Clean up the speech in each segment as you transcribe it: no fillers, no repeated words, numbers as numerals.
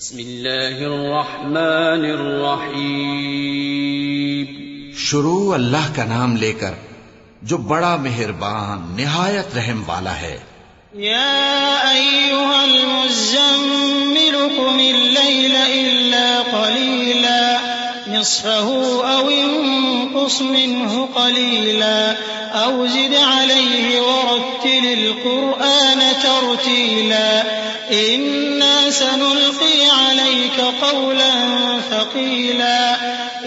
بسم اللہ الرحمن الرحیم. شروع اللہ کا نام لے کر جو بڑا مہربان نہایت رحم والا ہے. یا ایھا المزمل قم اللیل الا قلیلا نصفه او انقص منه قلیلا او زد علیہ ورتل القرآن ترتیلا انا سنلقی علیک قولا ثقیلا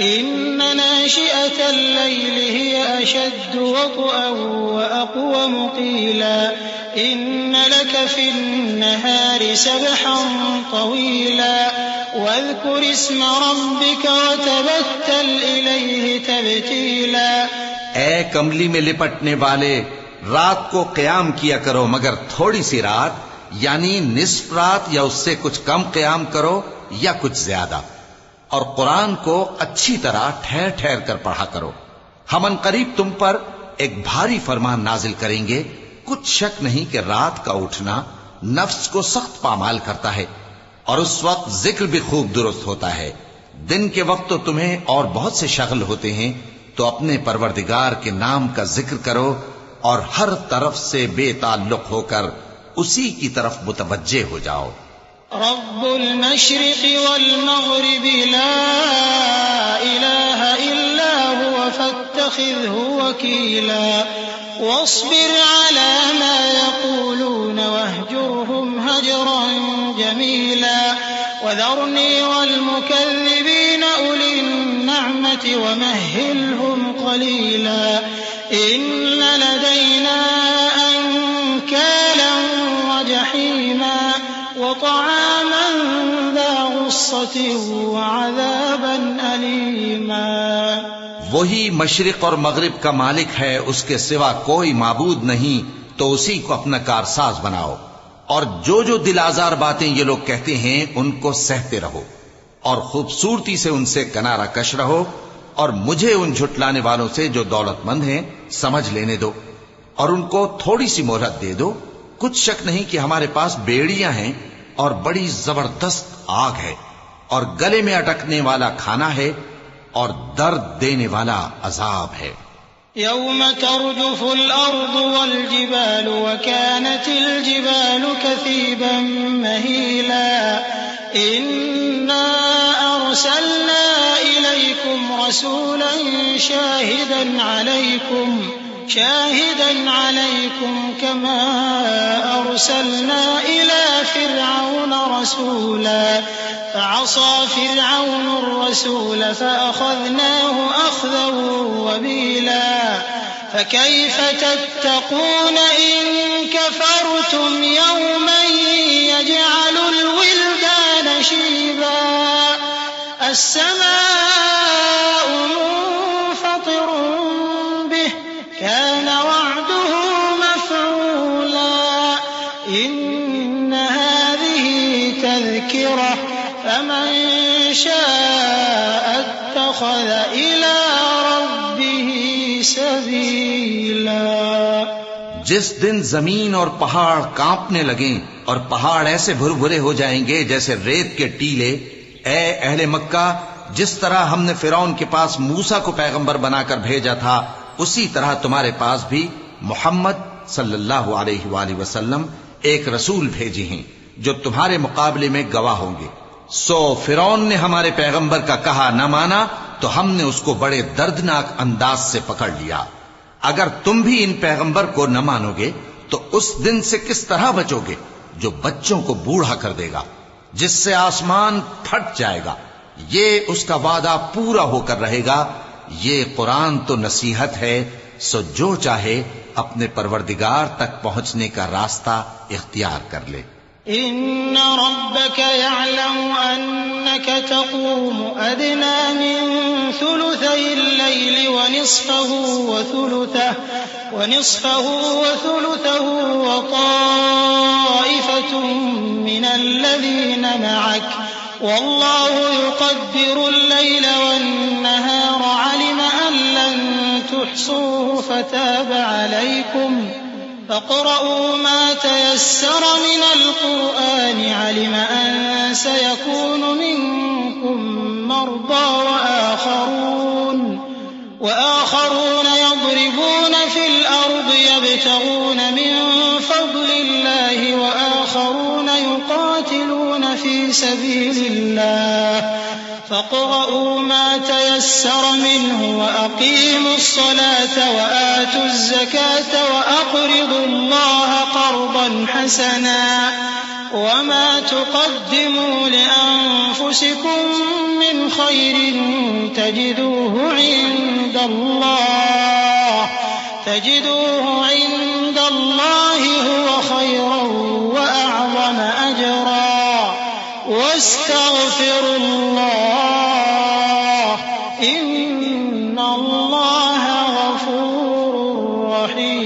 ان ناشئة الليل هي أشد وطئا وأقوم قيلا إن لك في النهار سبحا طويلا واذكر اسم ربك وتبتل إليه تبتيلا. اے کملی میں لپٹنے والے، رات کو قیام کیا کرو مگر تھوڑی سی رات، یعنی نصف رات یا اس سے کچھ کم قیام کرو یا کچھ زیادہ، اور قرآن کو اچھی طرح ٹھہر ٹھہر کر پڑھا کرو. ہم ان قریب تم پر ایک بھاری فرمان نازل کریں گے. کچھ شک نہیں کہ رات کا اٹھنا نفس کو سخت پامال کرتا ہے، اور اس وقت ذکر بھی خوب درست ہوتا ہے. دن کے وقت تو تمہیں اور بہت سے شغل ہوتے ہیں، تو اپنے پروردگار کے نام کا ذکر کرو اور ہر طرف سے بے تعلق ہو کر اسی کی طرف متوجہ ہو جاؤ. رب المشرق والمغرب لا إله إلا هو فاتخذه وكيلا واصبر على ما يقولون واهجرهم هجرا جميلا وذرني والمكذبين أولي النعمة ومهلهم قليلا إن لدينا أنكالا وجحيما وطعاما ذا غصة وعذابا أليما. وہی مشرق اور مغرب کا مالک ہے، اس کے سوا کوئی معبود نہیں، تو اسی کو اپنا کارساز بناؤ. اور جو دل آزار باتیں یہ لوگ کہتے ہیں ان کو سہتے رہو، اور خوبصورتی سے ان سے کنارہ کش رہو، اور مجھے ان جھٹلانے والوں سے جو دولت مند ہیں سمجھ لینے دو، اور ان کو تھوڑی سی مہلت دے دو. کچھ شک نہیں کہ ہمارے پاس بیڑیاں ہیں اور بڑی زبردست آگ ہے، اور گلے میں اٹکنے والا کھانا ہے، اور درد دینے والا عذاب ہے. يوم ترجف الأرض والجبال وكانت الجبال كثيبا مهيلا إنا أرسلنا إليكم رسولا شاهدا عليكم كما أرسلنا إلى فرعون رسولا فعصى فرعون الرسول فأخذناه أخذا وبيلا فكيف تتقون إن كفرتم يوما يجعل الولدان شيبا السماء منفطر به كان وعده مفعولا إن هذه تذكرة فمن شاء اتخذ إلى ربه سبيلا. جس دن زمین اور پہاڑ کانپنے لگیں اور پہاڑ ایسے بھربھرے ہو جائیں گے جیسے ریت کے ٹیلے، اے اہل مکہ، جس طرح ہم نے فرعون کے پاس موسیٰ کو پیغمبر بنا کر بھیجا تھا، اسی طرح تمہارے پاس بھی محمد صلی اللہ علیہ وآلہ وسلم ایک رسول بھیجے ہیں جو تمہارے مقابلے میں گواہ ہوں گے. سو فرعون نے ہمارے پیغمبر کا کہا نہ مانا تو ہم نے اس کو بڑے دردناک انداز سے پکڑ لیا. اگر تم بھی ان پیغمبر کو نہ مانو گے تو اس دن سے کس طرح بچو گے جو بچوں کو بوڑھا کر دے گا، جس سے آسمان پھٹ جائے گا. یہ اس کا وعدہ پورا ہو کر رہے گا. یہ قرآن تو نصیحت ہے، سو جو چاہے اپنے پروردگار تک پہنچنے کا راستہ اختیار کر لے. إن ربك يعلم أنك تقوم أدنى من ثلثي الليل ونصفه وثلثه وطائفة من الذين معك والله يقدر الليل والنهار علم أن لن تحصوه فاقرؤوا ما تيسر من القرآن علم أن سيكون منكم مرضى وآخرون يضربون في الأرض يبتغون من فضل الله وآخرون يقاتلون في سبيل الله فاقرؤوا ما تيسر منه وأقيموا الصلاة وآتوا الزكاة وأقرضوا الله قرضا حسنا وما تقدموا لأنفسكم من خير تجدوه عند الله هو خيرا وأعظم أجرا واستغفروا الله إن الله غفور رحيم.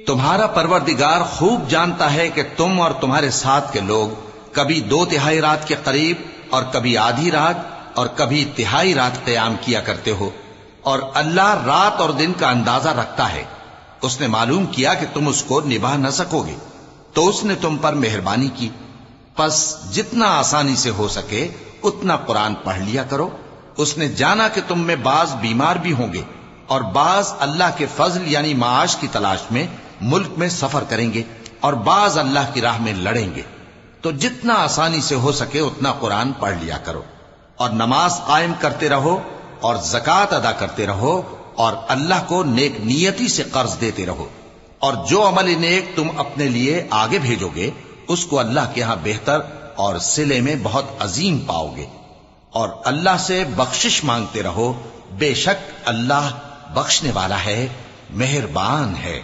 تمہارا پروردگار خوب جانتا ہے کہ تم اور تمہارے ساتھ کے لوگ کبھی 2/3 رات کے قریب اور کبھی آدھی رات اور کبھی تہائی رات قیام کیا کرتے ہو، اور اللہ رات اور دن کا اندازہ رکھتا ہے. اس نے معلوم کیا کہ تم اس کو نبھا نہ سکو گے تو اس نے تم پر مہربانی کی، پس جتنا آسانی سے ہو سکے اتنا قرآن پڑھ لیا کرو. اس نے جانا کہ تم میں بعض بیمار بھی ہوں گے اور بعض اللہ کے فضل یعنی معاش کی تلاش میں ملک میں سفر کریں گے اور بعض اللہ کی راہ میں لڑیں گے، تو جتنا آسانی سے ہو سکے اتنا قرآن پڑھ لیا کرو، اور نماز قائم کرتے رہو اور زکوٰۃ ادا کرتے رہو اور اللہ کو نیک نیتی سے قرض دیتے رہو، اور جو عمل نیک تم اپنے لیے آگے بھیجو گے اس کو اللہ کے ہاں بہتر اور صلے میں بہت عظیم پاؤ گے. اور اللہ سے بخشش مانگتے رہو، بے شک اللہ بخشنے والا ہے، مہربان ہے.